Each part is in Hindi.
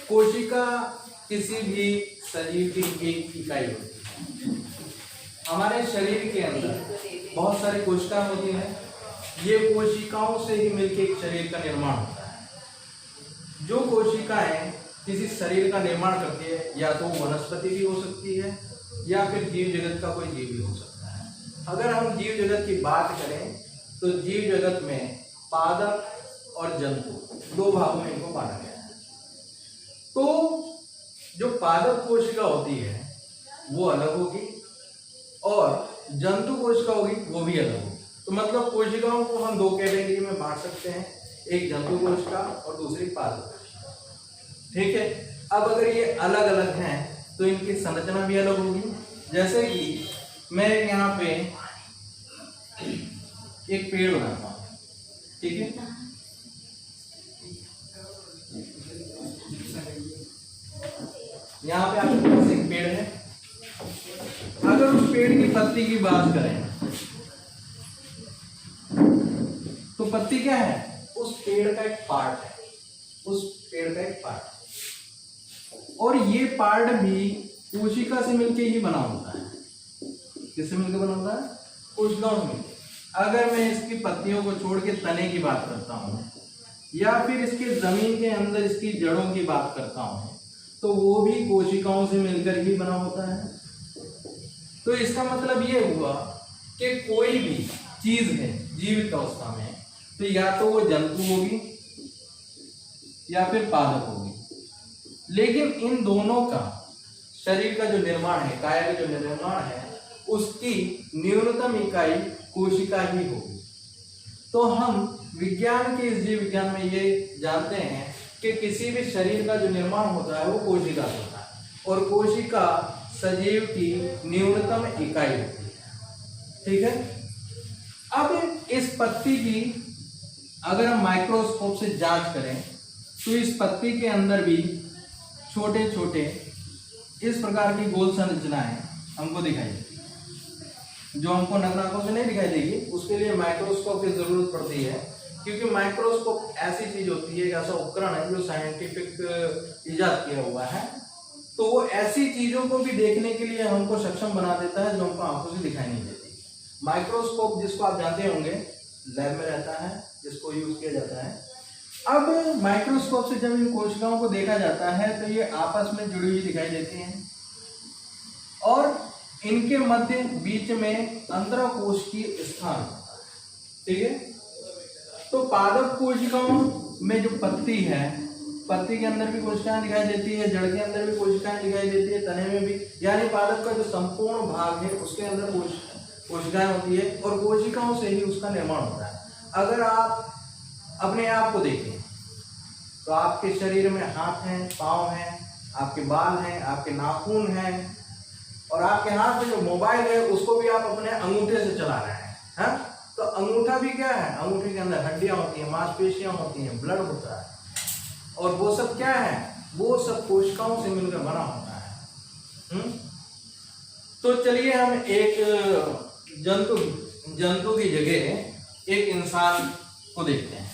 कोशिका किसी भी शरीर की एक इकाई होती है। हमारे शरीर के अंदर बहुत सारी कोशिकाएं होती हैं। ये कोशिकाओं से ही मिलकर एक शरीर का निर्माण होता है। जो कोशिकाएं किसी शरीर का निर्माण करती है, या तो वनस्पति भी हो सकती है या फिर जीव जगत का कोई जीव भी हो सकता है। अगर हम जीव जगत की बात करें तो जीव जगत में पादप और जंतु दो भागों में इनको बांटा गया है। तो जो पादप कोशिका होती है वो अलग होगी और जंतु कोशिका होगी वो भी अलग होगी। तो मतलब कोशिकाओं को हम दो कैटेगरी में बांट सकते हैं, एक जंतु कोशिका और दूसरी पादप कोशिका। ठीक है। अब अगर ये अलग अलग हैं तो इनकी संरचना भी अलग होगी। जैसे कि मैं यहाँ पे एक पेड़ बनाता हूँ, ठीक है। यहाँ पे आपके पास एक पेड़ है। अगर उस पेड़ की पत्ती की बात करें तो पत्ती क्या है? उस पेड़ का एक पार्ट है, उस पेड़ का एक पार्ट। और ये पार्ट भी कोशिका से मिलके ही बना होता है। किससे मिलकर बना होता है? कोशिकाओं से मिलकर। अगर मैं इसकी पत्तियों को छोड़ के तने की बात करता हूँ या फिर इसके जमीन के अंदर इसकी जड़ों की बात करता हूँ तो वो भी कोशिकाओं से मिलकर ही बना होता है। तो इसका मतलब ये हुआ कि कोई भी चीज है जीवित अवस्था में तो या तो वो जंतु होगी या फिर पादप होगी, लेकिन इन दोनों का शरीर का जो निर्माण है, काया का जो निर्माण है, उसकी न्यूनतम इकाई कोशिका ही होगी। तो हम विज्ञान के इस जीव विज्ञान में ये जानते हैं कि किसी भी शरीर का जो निर्माण होता है वो कोशिका से होता है और कोशिका सजीव की न्यूनतम इकाई होती है। ठीक है। अब इस पत्ती की अगर हम माइक्रोस्कोप से जांच करें तो इस पत्ती के अंदर भी छोटे छोटे इस प्रकार की गोल संरचनाएं हमको दिखाई देती है, जो हमको नग्न आंखों से नहीं दिखाई देगी। उसके लिए माइक्रोस्कोप की जरूरत पड़ती है, क्योंकि माइक्रोस्कोप ऐसी चीज होती है, एक ऐसा उपकरण है जो साइंटिफिक इजाद किया हुआ है। तो वो ऐसी चीजों को भी देखने के लिए हमको सक्षम बना देता है जो हमको आंखों से दिखाई नहीं देती। माइक्रोस्कोप जिसको आप जानते होंगे लैब में रहता है, जिसको यूज किया जाता है। अब माइक्रोस्कोप से जब इन कोशिकाओं को देखा जाता है तो ये आपस में जुड़ी हुई दिखाई देती हैं और इनके मध्य बीच में अंतरकोशिकीय स्थान होता है। ठीक है। तो पादप कोशिकाओं में जो पत्ती है, पत्ती के अंदर भी कोशिकाएं दिखाई देती है, जड़ के अंदर भी कोशिकाएं दिखाई देती है, तने में भी, यानी पादप का जो संपूर्ण भाग है उसके अंदर कोशिकाएं होती है और कोशिकाओं से ही उसका निर्माण होता है। अगर आप अपने आप को देखें तो आपके शरीर में हाथ हैं, पांव हैं, आपके बाल हैं, आपके नाखून हैं और आपके हाथ में जो मोबाइल है उसको भी आप अपने अंगूठे से चला रहे हैं। हाँ? तो अंगूठा भी क्या है? अंगूठे के अंदर हड्डियां होती हैं, मांसपेशियां होती हैं, ब्लड होता है और वो सब क्या है? वो सब कोशिकाओं से मिलकर बना होता है। तो चलिए हम एक जंतु की जगह एक इंसान को देखते हैं।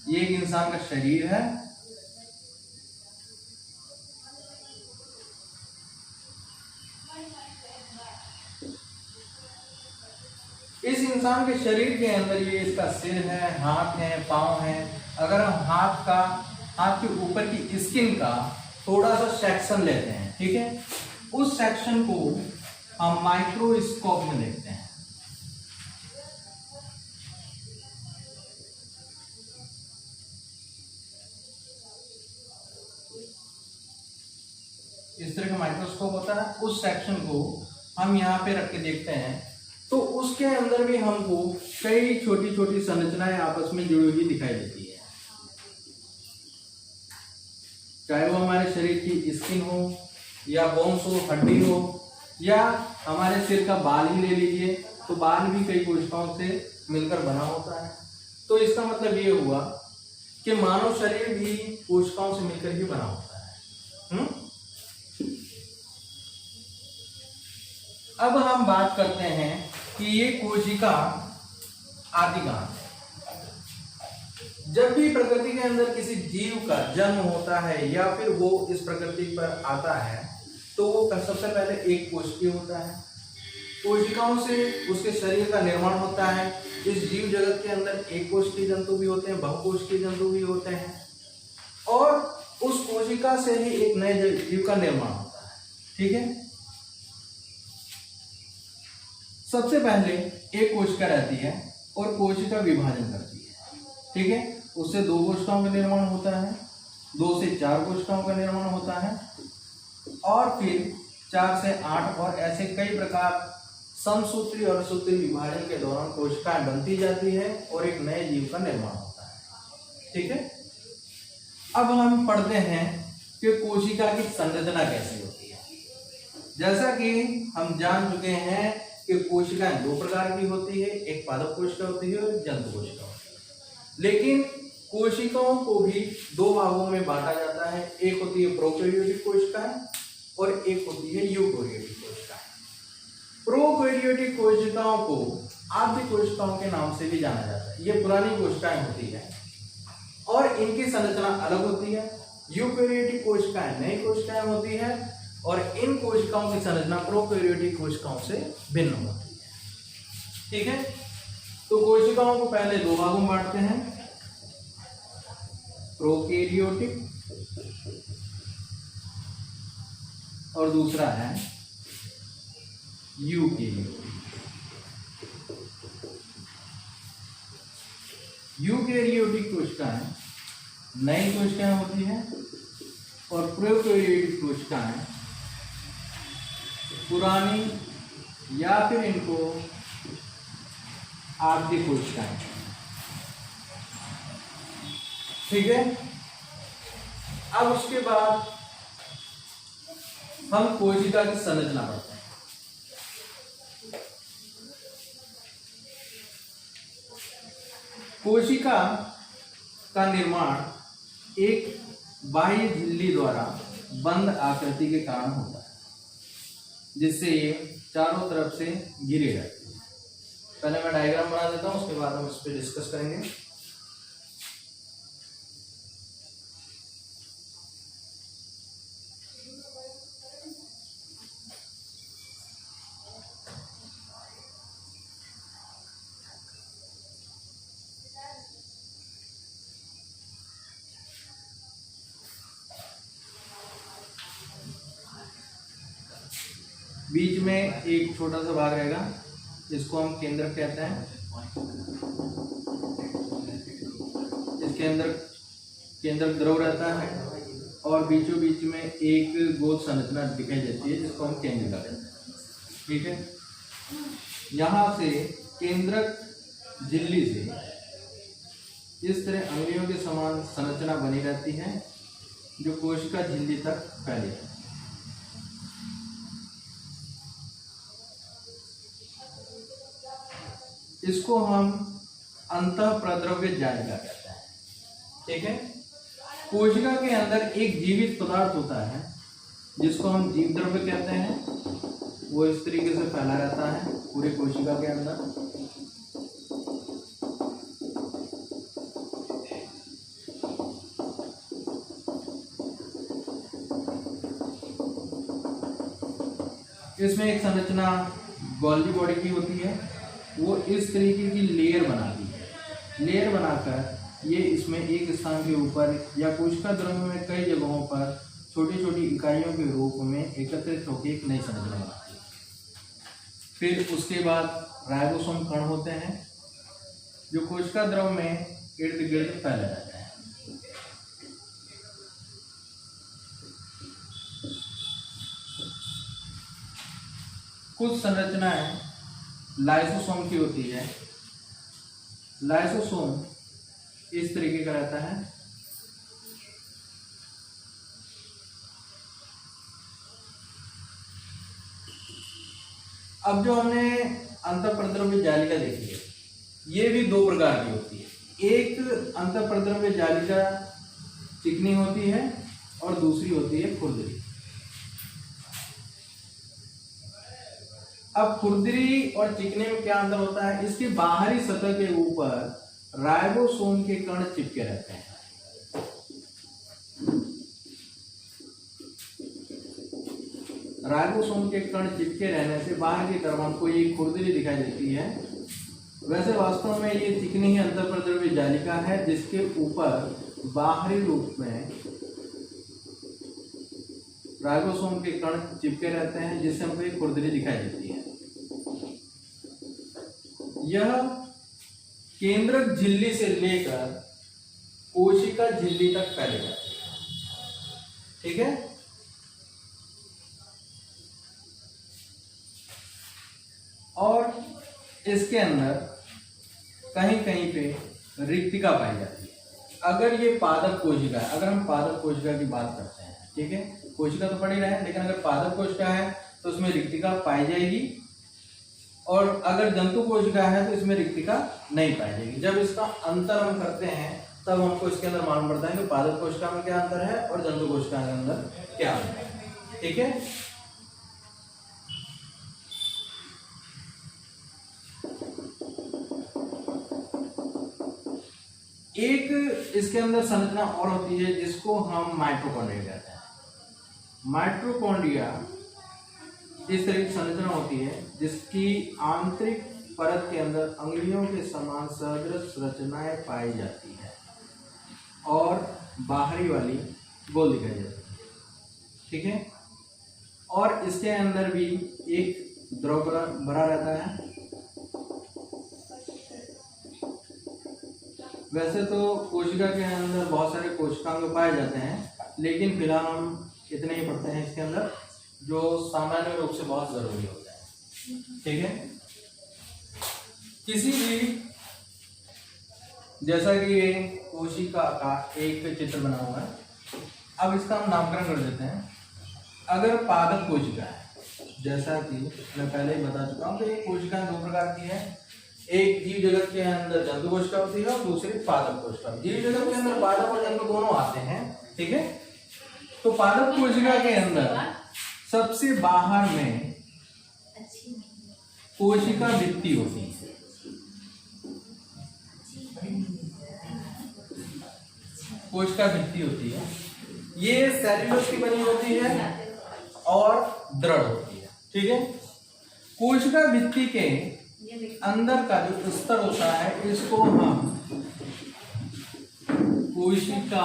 ये एक इंसान का शरीर है। इस इंसान के शरीर के अंदर ये इसका सिर है, हाथ है, पांव है। अगर हम हाथ के ऊपर की स्किन का थोड़ा सा सेक्शन लेते हैं, ठीक है, उस सेक्शन को हम माइक्रोस्कोप में देखते हैं। इस तरह का माइक्रोस्कोप होता है। उस सेक्शन को हम यहाँ पे रख के देखते हैं तो उसके अंदर भी हमको कई छोटी छोटी संरचनाएं आपस में जुड़ी हुई दिखाई देती है। चाहे वो हमारे शरीर की स्किन हो या बोन्स हो, हड्डी हो, या हमारे सिर का बाल ही ले लीजिए तो बाल भी कई कोशिकाओं से मिलकर बना होता है। तो इसका मतलब ये हुआ कि मानव शरीर भी कोशिकाओं से मिलकर ही बना होता है। अब हम बात करते हैं कि ये कोशिका आदि कहां है। जब भी प्रकृति के अंदर किसी जीव का जन्म होता है या फिर वो इस प्रकृति पर आता है तो वो सबसे पहले एक कोशिकीय होता है। कोशिकाओं से उसके शरीर का निर्माण होता है। इस जीव जगत के अंदर एक कोशिकीय जंतु भी होते हैं, बहुकोशिकीय जंतु भी होते हैं, और उस कोशिका से ही एक नए जीव का निर्माण होता है। ठीक है, सबसे पहले एक कोशिका रहती है और कोशिका विभाजन करती है। ठीक है, उससे 2 कोशिकाओं का निर्माण होता है, 2 से 4 कोशिकाओं का निर्माण होता है, और फिर 4 से 8 और ऐसे कई प्रकार समसूत्री और सूत्री विभाजन के दौरान कोशिकाएं बनती जाती है और एक नए जीव का निर्माण होता है। ठीक है, अब हम पढ़ते हैं कि कोशिका की संरचना कैसी होती है। जैसा कि हम जान चुके हैं कि कोशिकाएं 2 प्रकार की होती है, एक पादप कोशिका होती है और एक जंतु कोशिका होती है। लेकिन कोशिकाओं को भी 2 भागों में बांटा जाता है, एक होती है प्रोकैरियोटिक कोशिकाएं और एक होती है यूकैरियोटिक कोशिकाएं। प्रोकैरियोटिक कोशिकाओं को आद्य कोशिकाओं के नाम से भी जाना जाता है। ये पुरानी कोशिकाएं होती है और इनकी संरचना अलग होती है। यूकैरियोटिक कोशिकाएं नई कोशिकाएं होती है और इन कोशिकाओं की संरचना प्रोकैरियोटिक कोशिकाओं से भिन्न होती है। ठीक है, तो कोशिकाओं को पहले 2 भागों में बांटते हैं, प्रोकैरियोटिक और दूसरा है यूकैरियोटिक। यूकैरियोटिक कोशिकाएं नई कोशिकाएं होती हैं और प्रोकैरियोटिक कोशिकाएं पुरानी या फिर इनको आद्य कोशिकाएं। ठीक है, अब उसके बाद हम कोशिका की संरचना पढ़ते हैं। कोशिका का निर्माण एक बाह्य झिल्ली द्वारा बंद आकृति के कारण होता है, जिससे ये चारों तरफ से घिरे रहती है। पहले मैं डायग्राम बना देता हूं, उसके बाद हम इस पर डिस्कस करेंगे। बीच में एक छोटा सा भाग रहेगा, जिसको हम केंद्रक कहते हैं। इसके अंदर केंद्रक द्रव रहता है और बीचों बीच में एक गोल संरचना दिखाई देती है, जिसको हम केंद्रिका कहते हैं। ठीक है, यहाँ से केंद्रक झिल्ली से इस तरह अंगुलियों के समान संरचना बनी रहती है, जो कोशिका झिल्ली तक फैली है। इसको हम अंतःप्रद्रव्य जालिका कहते हैं। ठीक है, कोशिका के अंदर एक जीवित पदार्थ होता है, जिसको हम जीव द्रव्य कहते हैं। वो इस तरीके से फैला रहता है पूरी कोशिका के अंदर। इसमें एक संरचना गोल्गी बॉडी की होती है। वो इस तरीके की लेयर बनाती है। लेयर बनाकर ये इसमें एक स्थान के ऊपर या कोशिका द्रव्य में कई जगहों पर छोटी छोटी इकाइयों के रूप में एकत्रित होकर एक नई संरचना बनाती है। फिर उसके बाद राइबोसोम कण होते हैं, जो कोशिका द्रव्य में इर्द गिर्द फैले रहते हैं। कुछ संरचनाएं लाइसोसोम की होती है। लाइसोसोम इस तरीके का रहता है। अब जो हमने अंतःप्रद्रव्य जालिका देखी है, ये भी 2 प्रकार की होती है। एक अंतःप्रद्रव्य जालिका चिकनी होती है और दूसरी होती है खुरदरी। अब खुरदरी और चिकने में क्या अंतर होता है? इसकी बाहरी सतह के ऊपर राइबोसोम के कण चिपके रहते हैं। राइबोसोम के कण चिपके रहने से बाहर की तरफ हमको ये खुरदरी दिखाई देती है। वैसे वास्तव में ये चिकनी ही अंतःप्रद्रव्य जालिका है, जिसके ऊपर बाहरी रूप में राइबोसोम के कण चिपके रहते हैं, जिससे हमको एक खुरदरी दिखाई देती है। यह केंद्रक झिल्ली से लेकर कोशिका झिल्ली तक फैले जाती है। ठीक है। और इसके अंदर कहीं कहीं पे रिक्तिका पाई जाती है। अगर ये पादप कोशिका है, अगर हम पादप कोशिका की बात करते हैं, ठीक है, कोशिका तो पड़ ही रहा है, लेकिन अगर पादप कोशिका है तो उसमें रिक्तिका पाई जाएगी, और अगर जंतु कोशिका है तो इसमें रिक्तिका नहीं पाई जाएगी। जब इसका अंतर हम करते हैं तब हमको इसके अंदर मालूम पड़ता है कि पादप कोशिका में क्या अंतर है और जंतु कोशिका के अंदर क्या अंतर है। ठीक है। एक इसके अंदर संरचना और होती है जिसको हम माइटोकॉन्ड्रिया कहते हैं। माइटोकॉन्ड्रिया इस तरह की संरचना होती है जिसकी आंतरिक परत के अंदर अंगुलियों के समान सदृश रचनाएं पाई जाती है और बाहरी वाली गोल दिखाई जाती है। ठीक है। और इसके अंदर भी एक द्रव भरा रहता है। वैसे तो कोशिका के अंदर बहुत सारे कोशिकांग पाए जाते हैं, लेकिन फिलहाल हम इतने ही पढ़ते हैं इसके अंदर जो सामान्य रूप से बहुत जरूरी होता है। ठीक है। किसी भी, जैसा कि ये कोशिका का एक चित्र बना हुआ है, अब इसका हम नामकरण कर देते हैं। अगर पादप कोशिका है, जैसा कि मैं पहले ही बता चुका हूं, तो ये कोशिका दो प्रकार की है। एक जीव जगत के अंदर जंतु कोशिका होती है और दूसरी पादप कोशिका। जीव जगत के अंदर पादप और जंतु दोनों आते हैं। ठीक है। तो पादप कोशिका के अंदर सबसे बाहर में कोशिका भित्ति होती है। कोशिका भित्ति होती है। ये सेल्यूलोज की बनी होती है और दृढ़ होती है। ठीक है। कोशिका भित्ति के अंदर का जो स्तर होता है, इसको हम कोशिका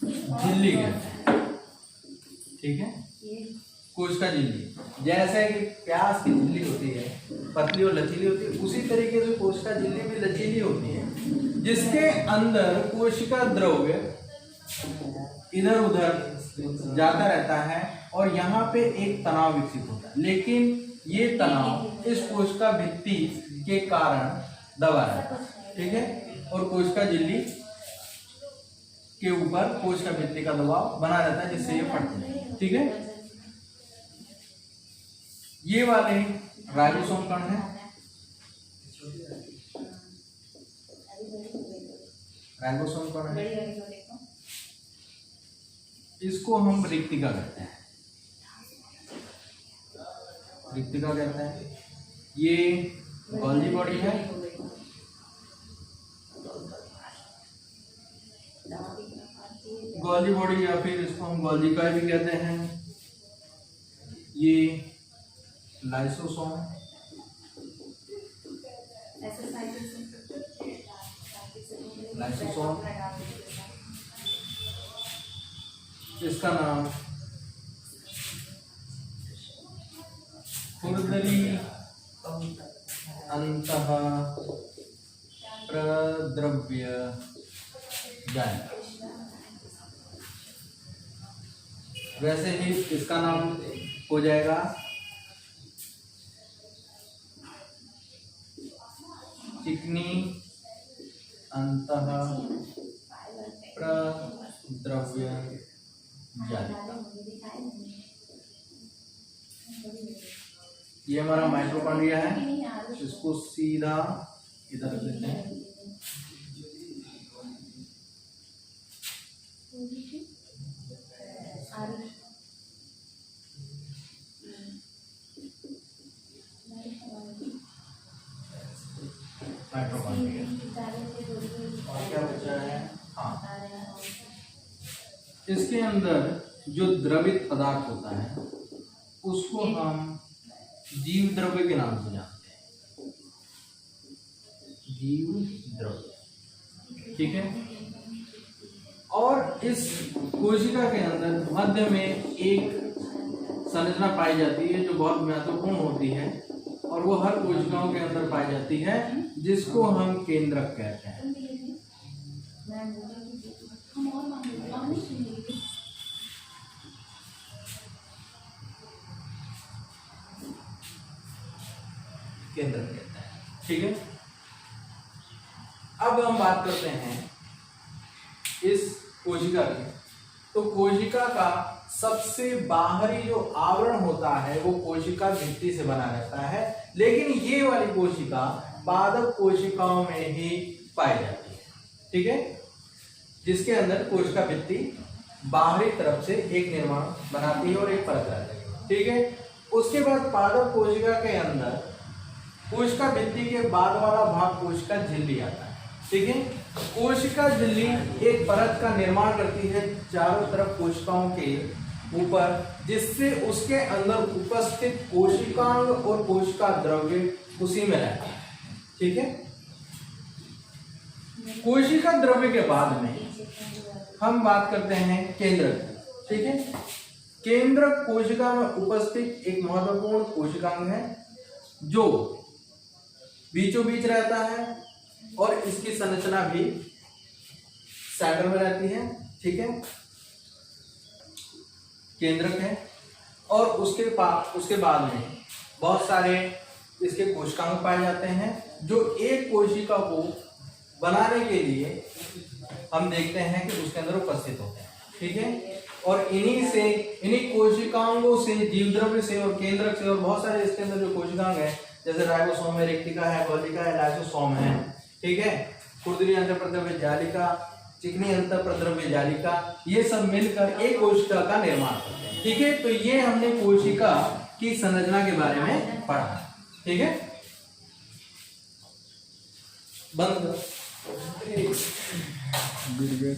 झिल्ली कहते हैं। ठीक है। कोशिका झिल्ली, जैसे कि प्याज की झिल्ली होती है, पतली और लचीली होती है, उसी तरीके से कोशिका झिल्ली भी लचीली होती है, जिसके अंदर कोशिका द्रव्य इधर उधर जाता रहता है और यहाँ पे एक तनाव विकसित होता है। लेकिन ये तनाव इस कोशिका भित्ति के कारण दबा रहता है। ठीक है। और कोशिका झिल्ली के ऊपर कोशिका भित्ति का दबाव बना रहता है, जिससे ये फटती नहीं। ठीक है। ये वाले राइबोसोम कण है। राइबोसोम कण है, इसको हम रिक्तिका कहते हैं। रिक्तिका कहते हैं। ये गोल्जी बॉडी है। गोल्जी बॉडी या फिर इसको हम गोल्जिका भी कहते हैं। ये लाइसोसोम, लाइसोसोम, इसका नाम खुरदरी अंतः प्रद्रव्य जालिका। वैसे ही इसका नाम हो जाएगा चिकनी अंतः प्रद्रव्य जालिका। ये हमारा माइटोकॉन्ड्रिया है, इसको सीधा इधर रख देते हैं। माइटोकॉन्ड्रिया। और क्या बचा है? हाँ, इसके अंदर जो द्रवित पदार्थ होता है उसको हम जीव द्रव्य के नाम से जानते हैं, जीव द्रव्य। ठीक है। और इस कोशिका के अंदर मध्य में एक संरचना पाई जाती है जो बहुत महत्वपूर्ण होती है, और वो हर कोशिकाओं के अंदर पाई जाती है, जिसको हम केंद्रक कहते हैं। केंद्रक कहते हैं। ठीक है। अब हम बात करते हैं इस कोशिका की। तो कोशिका का सबसे बाहरी जो आवरण होता है वो कोशिका भित्ति से बना रहता है, लेकिन ये वाली कोशिका पादप कोशिकाओं में ही पाई जाती है। ठीक है। जिसके अंदर कोशिका भित्ति बाहरी तरफ से एक निर्माण बनाती है और एक परत रहती है। ठीक है। उसके बाद पादप कोशिका के अंदर कोशिका भित्ति के बाद वाला भाग कोशिका झिल्ली आता है। ठीक है। कोशिका झिल्ली एक परत का निर्माण करती है चारों तरफ कोशिकाओं के ऊपर, जिससे उसके अंदर उपस्थित कोशिकांग और कोशिका द्रव्य उसी में रहता है। ठीक है। कोशिका द्रव्य के बाद में हम बात करते हैं केंद्रक। ठीक है। केंद्रक कोशिका में उपस्थित एक महत्वपूर्ण कोशिकांग है जो बीचों बीच रहता है और इसकी संरचना भी सेंटर में रहती है। ठीक है। केंद्रक है। और उसके बाद में बहुत सारे इसके कोशिकांग पाए जाते हैं जो एक कोशिका को बनाने के लिए हम देखते हैं कि उसके अंदर उपस्थित होते हैं। ठीक है। और इन्हीं कोशिकांगों से, जीवद्रव्य से और केंद्रक से, और बहुत सारे इसके अंदर जो कोशिकांग है जैसे राइबोसोम है, रेक्टिका है, गोलिका है, लाइसोसोम है। ठीक है। खुरदरी अंतःप्रद्रव्य जालिका, चिकनी अंतःप्रद्रव्य जालिका, ये सब मिलकर एक कोशिका का निर्माण करते हैं। ठीक है। तो ये हमने कोशिका की संरचना के बारे में पढ़ा। ठीक है। बंद